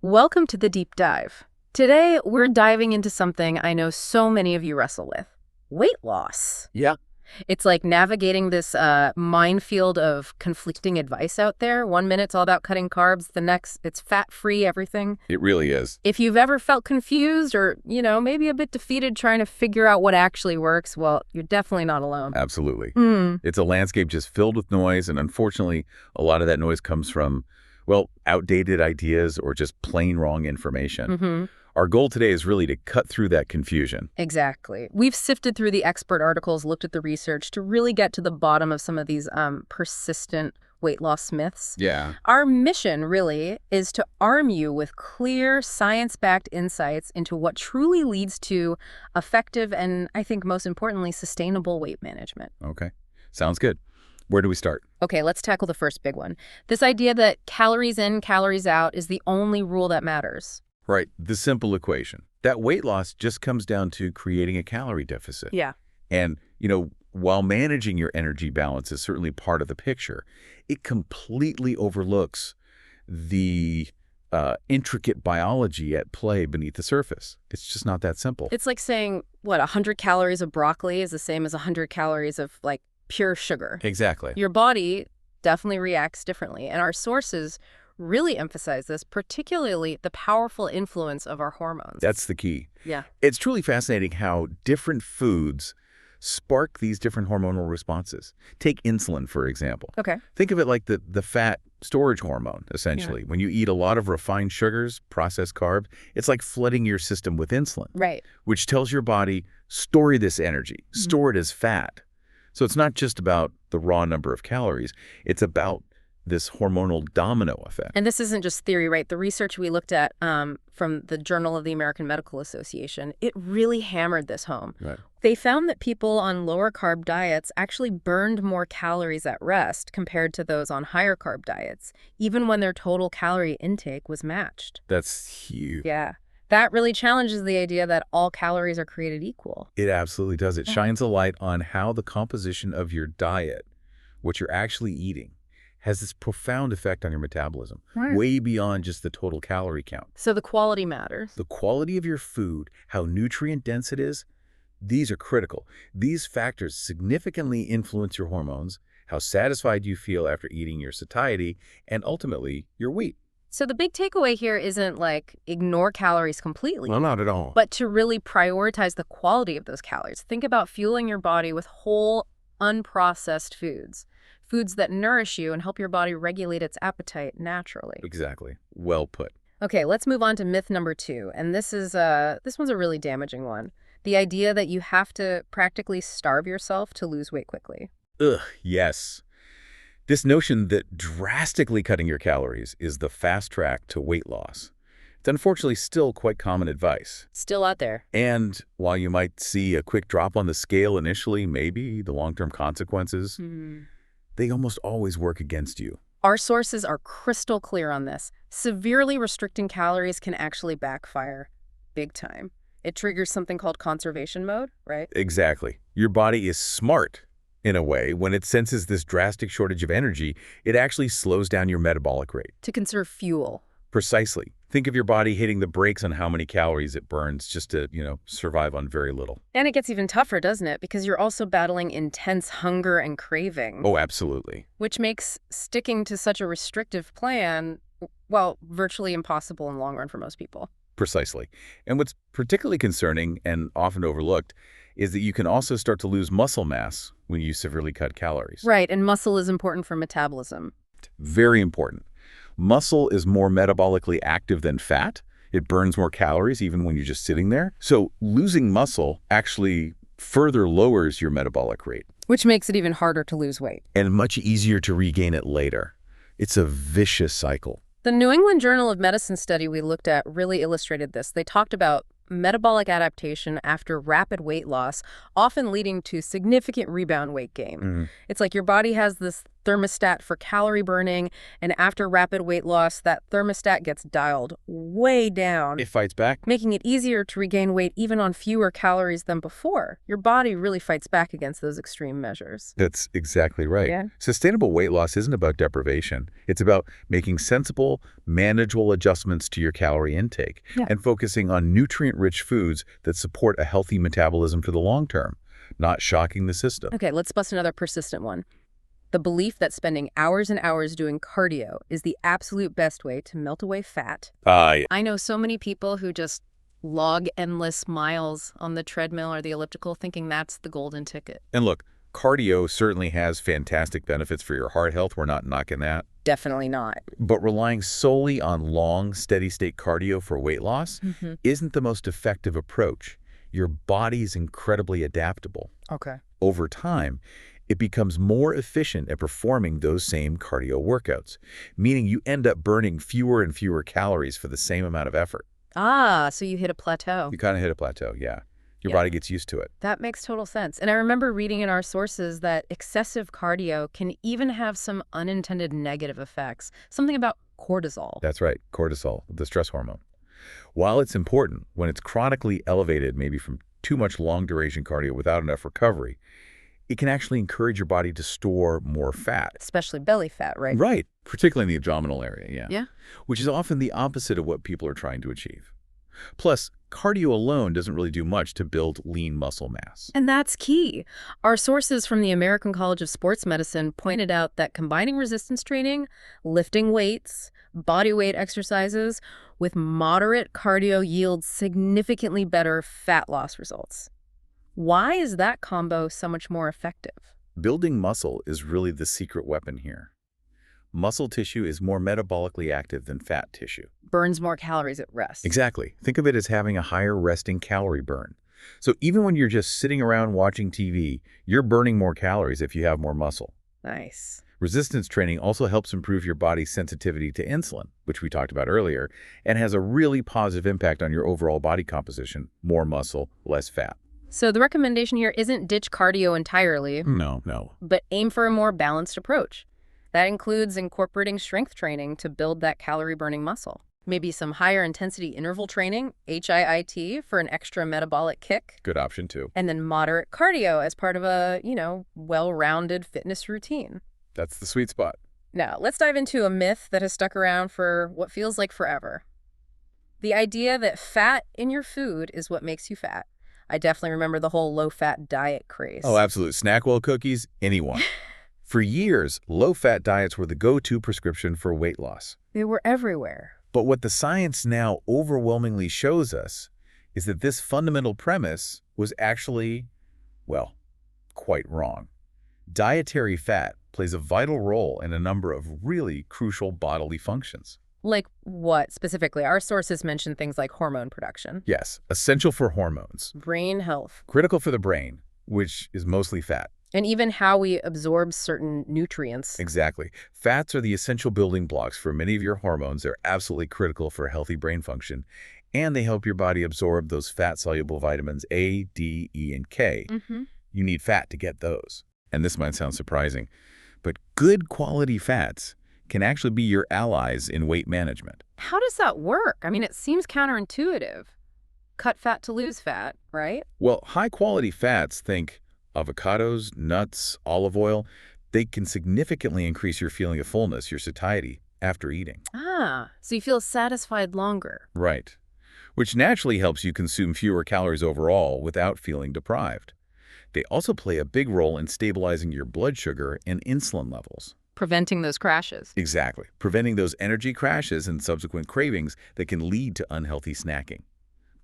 Welcome to the deep dive. Today, we're diving into something I know so many of you wrestle with: weight loss. Yeah. It's like navigating this minefield of conflicting advice out there. One minute it's all about cutting carbs, the next it's fat-free everything. It really is. If you've ever felt confused or, maybe a bit defeated trying to figure out what actually works, well, you're definitely not alone. Absolutely. Mm. It's a landscape just filled with noise, and unfortunately, a lot of that noise comes from, well, outdated ideas or just plain wrong information. Mm-hmm. Our goal today is really to cut through that confusion. Exactly. We've sifted through the expert articles, looked at the research to really get to the bottom of some of these persistent weight loss myths. Yeah. Our mission, really, is to arm you with clear, science-backed insights into what truly leads to effective and, I think most importantly, sustainable weight management. Okay. Sounds good. Where do we start? Okay, let's tackle the first big one. This idea that calories in, calories out is the only rule that matters. Right. The simple equation. That weight loss just comes down to creating a calorie deficit. Yeah. And, while managing your energy balance is certainly part of the picture, it completely overlooks the intricate biology at play beneath the surface. It's just not that simple. It's like saying, 100 calories of broccoli is the same as 100 calories of, pure sugar. Exactly. Your body definitely reacts differently, and our sources really emphasize this, particularly the powerful influence of our hormones. That's the key. Yeah. It's truly fascinating how different foods spark these different hormonal responses. Take insulin, for example. Okay. Think of it like the fat storage hormone, essentially. Yeah. When you eat a lot of refined sugars, processed carbs, it's like flooding your system with insulin, Right. which tells your body, store this energy, store it as fat. So it's not just about the raw number of calories, it's about this hormonal domino effect. And this isn't just theory, right? The research we looked at from the Journal of the American Medical Association, it really hammered this home. Right. They found that people on lower carb diets actually burned more calories at rest compared to those on higher carb diets, even when their total calorie intake was matched. That's huge. Yeah. That really challenges the idea that all calories are created equal. It absolutely does. It shines a light on how the composition of your diet, what you're actually eating, has this profound effect on your metabolism, way beyond just the total calorie count. So the quality matters. The quality of your food, how nutrient dense it is, these are critical. These factors significantly influence your hormones, how satisfied you feel after eating your satiety, and ultimately your weight. So the big takeaway here isn't ignore calories completely. Well, not at all. But to really prioritize the quality of those calories. Think about fueling your body with whole, unprocessed foods. Foods that nourish you and help your body regulate its appetite naturally. Exactly. Well put. Okay, let's move on to myth number 2. And this one's a really damaging one. The idea that you have to practically starve yourself to lose weight quickly. Ugh, yes. This notion that drastically cutting your calories is the fast track to weight loss. It's unfortunately still quite common advice. Still out there. And while you might see a quick drop on the scale initially, maybe the long-term consequences, they almost always work against you. Our sources are crystal clear on this. Severely restricting calories can actually backfire big time. It triggers something called conservation mode, right? Exactly. Your body is smart, in a way. When it senses this drastic shortage of energy, it actually slows down your metabolic rate. To conserve fuel. Precisely. Think of your body hitting the brakes on how many calories it burns just to, survive on very little. And it gets even tougher, doesn't it? Because you're also battling intense hunger and craving. Oh, absolutely. Which makes sticking to such a restrictive plan, well, virtually impossible in the long run for most people. Precisely. And what's particularly concerning and often overlooked is that you can also start to lose muscle mass when you severely cut calories. Right, and muscle is important for metabolism. Very important. Muscle is more metabolically active than fat. It burns more calories even when you're just sitting there. So losing muscle actually further lowers your metabolic rate. Which makes it even harder to lose weight. And much easier to regain it later. It's a vicious cycle. The New England Journal of Medicine study we looked at really illustrated this. They talked about metabolic adaptation after rapid weight loss, often leading to significant rebound weight gain. It's like your body has this thermostat for calorie burning, and after rapid weight loss, that thermostat gets dialed way down, It fights back. making it easier to regain weight even on fewer calories than before. Your body really fights back against those extreme measures. That's exactly right. Yeah. Sustainable weight loss isn't about deprivation. It's about making sensible, manageable adjustments to your calorie intake Yeah. and focusing on nutrient-rich foods that support a healthy metabolism for the long term, not shocking the system. Okay, let's bust another persistent one. The belief that spending hours and hours doing cardio is the absolute best way to melt away fat. Yeah. I know so many people who just log endless miles on the treadmill or the elliptical thinking that's the golden ticket. And look, cardio certainly has fantastic benefits for your heart health. We're not knocking that. Definitely not. But relying solely on long, steady-state cardio for weight loss isn't the most effective approach. Your body's incredibly adaptable. Okay. Over time, it becomes more efficient at performing those same cardio workouts, meaning you end up burning fewer and fewer calories for the same amount of effort. Ah, so you hit a plateau. You kind of hit a plateau, yeah. Your Yeah. body gets used to it. That makes total sense. And I remember reading in our sources that excessive cardio can even have some unintended negative effects. Something about cortisol. That's right, cortisol, the stress hormone. While it's important, when it's chronically elevated, maybe from too much long-duration cardio without enough recovery, it can actually encourage your body to store more fat. Especially belly fat, right? Right, particularly in the abdominal area, yeah. Yeah. Which is often the opposite of what people are trying to achieve. Plus, cardio alone doesn't really do much to build lean muscle mass. And that's key. Our sources from the American College of Sports Medicine pointed out that combining resistance training, lifting weights, body weight exercises with moderate cardio yields significantly better fat loss results. Why is that combo so much more effective? Building muscle is really the secret weapon here. Muscle tissue is more metabolically active than fat tissue. Burns more calories at rest. Exactly. Think of it as having a higher resting calorie burn. So even when you're just sitting around watching TV, you're burning more calories if you have more muscle. Nice. Resistance training also helps improve your body's sensitivity to insulin, which we talked about earlier, and has a really positive impact on your overall body composition. More muscle, less fat. So the recommendation here isn't ditch cardio entirely, No. but aim for a more balanced approach. That includes incorporating strength training to build that calorie-burning muscle. Maybe some higher intensity interval training, HIIT, for an extra metabolic kick. Good option too. And then moderate cardio as part of a, well-rounded fitness routine. That's the sweet spot. Now, let's dive into a myth that has stuck around for what feels like forever. The idea that fat in your food is what makes you fat. I definitely remember the whole low-fat diet craze. Oh, absolutely. Snackwell cookies, anyone. For years, low-fat diets were the go-to prescription for weight loss. They were everywhere. But what the science now overwhelmingly shows us is that this fundamental premise was actually, well, quite wrong. Dietary fat plays a vital role in a number of really crucial bodily functions. Like what specifically? Our sources mention things like hormone production, Yes, essential for hormones, brain health, critical for the brain, which is mostly fat. and even how we absorb certain nutrients. Exactly. Fats are the essential building blocks for many of your hormones. They're absolutely critical for healthy brain function, and they help your body absorb those fat-soluble vitamins A, D, E, and K. You need fat to get those. And this might sound surprising, but good quality fats can actually be your allies in weight management. How does that work? I mean, it seems counterintuitive. Cut fat to lose fat, right? Well, high-quality fats, think avocados, nuts, olive oil, they can significantly increase your feeling of fullness, your satiety, after eating. Ah, so you feel satisfied longer. Right. Which naturally helps you consume fewer calories overall without feeling deprived. They also play a big role in stabilizing your blood sugar and insulin levels. Preventing those crashes. Exactly. Preventing those energy crashes and subsequent cravings that can lead to unhealthy snacking.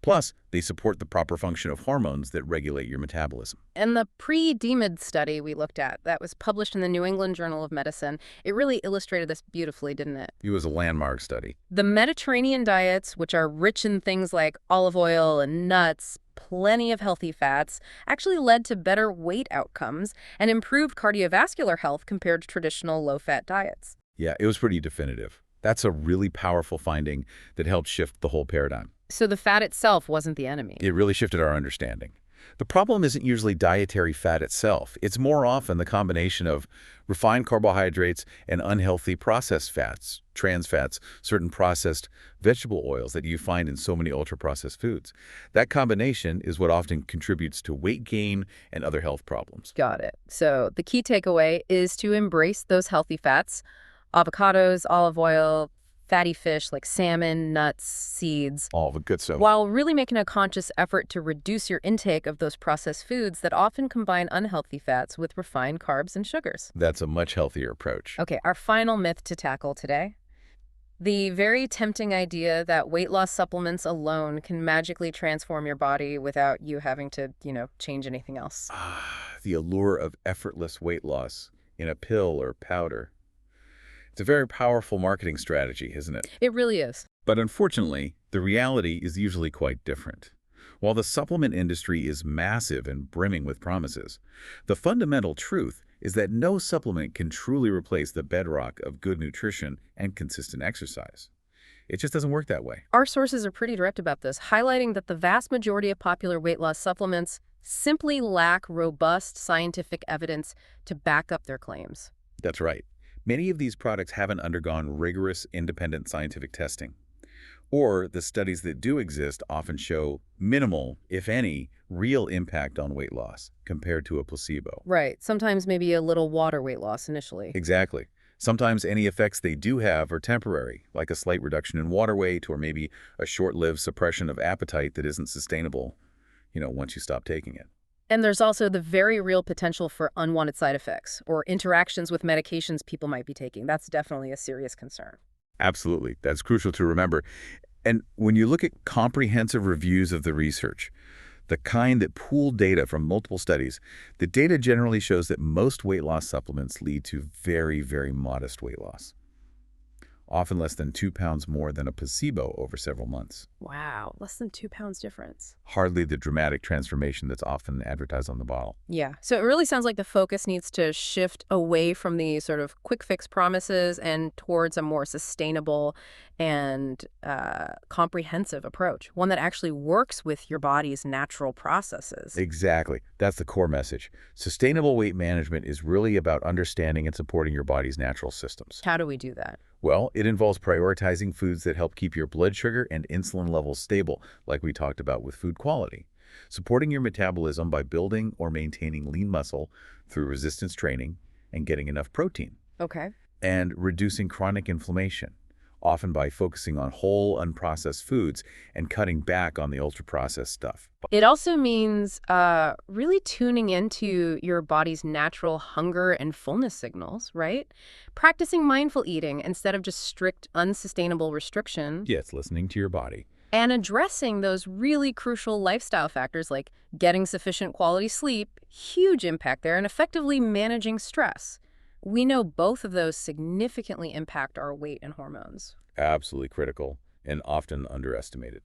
Plus, they support the proper function of hormones that regulate your metabolism. And the pre-DMID study we looked at that was published in the New England Journal of Medicine, it really illustrated this beautifully, didn't it? It was a landmark study. The Mediterranean diets, which are rich in things like olive oil and nuts, plenty of healthy fats, actually led to better weight outcomes and improved cardiovascular health compared to traditional low-fat diets. Yeah, it was pretty definitive. That's a really powerful finding that helped shift the whole paradigm. So the fat itself wasn't the enemy. It really shifted our understanding. The problem isn't usually dietary fat itself. It's more often the combination of refined carbohydrates and unhealthy processed fats, trans fats, certain processed vegetable oils that you find in so many ultra-processed foods. That combination is what often contributes to weight gain and other health problems. Got it. So the key takeaway is to embrace those healthy fats, avocados, olive oil, fatty fish like salmon, nuts, seeds, All the good stuff. while really making a conscious effort to reduce your intake of those processed foods that often combine unhealthy fats with refined carbs and sugars. That's a much healthier approach. Okay, our final myth to tackle today. The very tempting idea that weight loss supplements alone can magically transform your body without you having to, change anything else. The allure of effortless weight loss in a pill or powder. It's a very powerful marketing strategy, isn't it? It really is. But unfortunately, the reality is usually quite different. While the supplement industry is massive and brimming with promises, the fundamental truth is that no supplement can truly replace the bedrock of good nutrition and consistent exercise. It just doesn't work that way. Our sources are pretty direct about this, highlighting that the vast majority of popular weight loss supplements simply lack robust scientific evidence to back up their claims. That's right. Many of these products haven't undergone rigorous independent scientific testing. Or the studies that do exist often show minimal, if any, real impact on weight loss compared to a placebo. Right. Sometimes maybe a little water weight loss initially. Exactly. Sometimes any effects they do have are temporary, like a slight reduction in water weight or maybe a short-lived suppression of appetite that isn't sustainable, once you stop taking it. And there's also the very real potential for unwanted side effects or interactions with medications people might be taking. That's definitely a serious concern. Absolutely. That's crucial to remember. And when you look at comprehensive reviews of the research, the kind that pool data from multiple studies, the data generally shows that most weight loss supplements lead to very, very modest weight loss, often less than 2 pounds more than a placebo over several months. Wow, less than 2 pounds difference. Hardly the dramatic transformation that's often advertised on the bottle. Yeah, so it really sounds like the focus needs to shift away from the sort of quick fix promises and towards a more sustainable and comprehensive approach, one that actually works with your body's natural processes. Exactly. That's the core message. Sustainable weight management is really about understanding and supporting your body's natural systems. How do we do that? Well, it involves prioritizing foods that help keep your blood sugar and insulin levels stable, like we talked about with food quality. Supporting your metabolism by building or maintaining lean muscle through resistance training and getting enough protein. Okay. And reducing chronic inflammation, often by focusing on whole, unprocessed foods and cutting back on the ultra-processed stuff. It also means really tuning into your body's natural hunger and fullness signals, right? Practicing mindful eating instead of just strict, unsustainable restriction. Yes, listening to your body. And addressing those really crucial lifestyle factors like getting sufficient quality sleep, huge impact there, and effectively managing stress. We know both of those significantly impact our weight and hormones. Absolutely critical and often underestimated.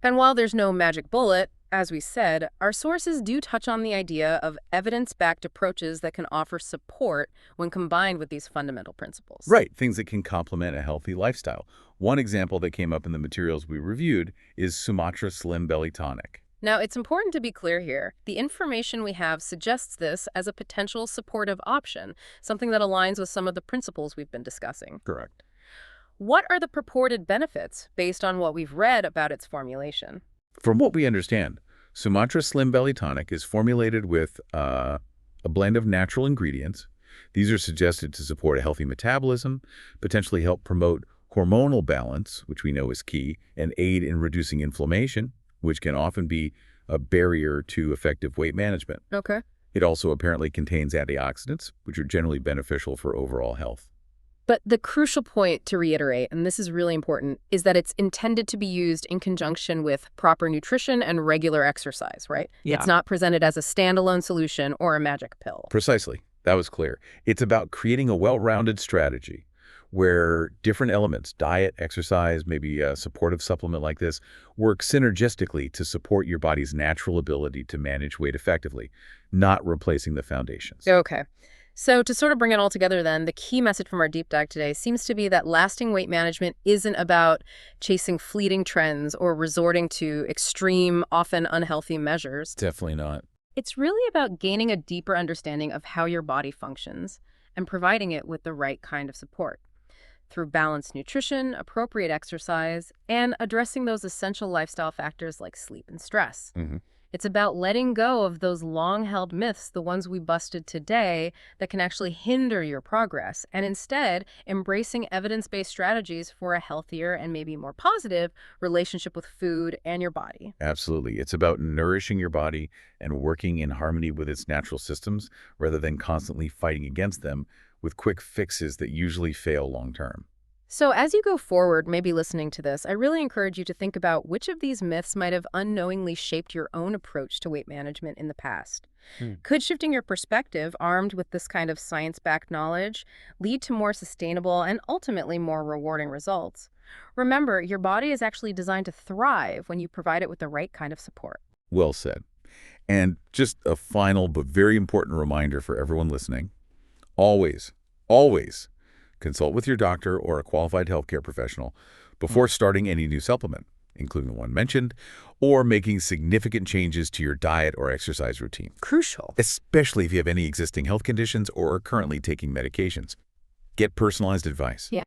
And while there's no magic bullet, as we said, our sources do touch on the idea of evidence-backed approaches that can offer support when combined with these fundamental principles. Right, things that can complement a healthy lifestyle. One example that came up in the materials we reviewed is Sumatra Slim Belly Tonic. Now, it's important to be clear here. The information we have suggests this as a potential supportive option, something that aligns with some of the principles we've been discussing. Correct. What are the purported benefits based on what we've read about its formulation? From what we understand, Sumatra Slim Belly Tonic is formulated with a blend of natural ingredients. These are suggested to support a healthy metabolism, potentially help promote hormonal balance, which we know is key, and aid in reducing inflammation, which can often be a barrier to effective weight management. Okay. It also apparently contains antioxidants, which are generally beneficial for overall health. But the crucial point to reiterate, and this is really important, is that it's intended to be used in conjunction with proper nutrition and regular exercise, right? Yeah. It's not presented as a standalone solution or a magic pill. Precisely. That was clear. It's about creating a well-rounded strategy where different elements, diet, exercise, maybe a supportive supplement like this, work synergistically to support your body's natural ability to manage weight effectively, not replacing the foundations. Okay. So to sort of bring it all together then, the key message from our deep dive today seems to be that lasting weight management isn't about chasing fleeting trends or resorting to extreme, often unhealthy measures. Definitely not. It's really about gaining a deeper understanding of how your body functions and providing it with the right kind of support through balanced nutrition, appropriate exercise, and addressing those essential lifestyle factors like sleep and stress. Hmm. It's about letting go of those long-held myths, the ones we busted today, that can actually hinder your progress, and instead embracing evidence-based strategies for a healthier and maybe more positive relationship with food and your body. Absolutely. It's about nourishing your body and working in harmony with its natural systems rather than constantly fighting against them with quick fixes that usually fail long term. So as you go forward, maybe listening to this, I really encourage you to think about which of these myths might have unknowingly shaped your own approach to weight management in the past. Hmm. Could shifting your perspective, armed with this kind of science-backed knowledge, lead to more sustainable and ultimately more rewarding results? Remember, your body is actually designed to thrive when you provide it with the right kind of support. Well said. And just a final but very important reminder for everyone listening. Always, always consult with your doctor or a qualified healthcare professional before starting any new supplement, including the one mentioned, or making significant changes to your diet or exercise routine, Crucial. especially if you have any existing health conditions or are currently taking medications. Get personalized advice. Yeah.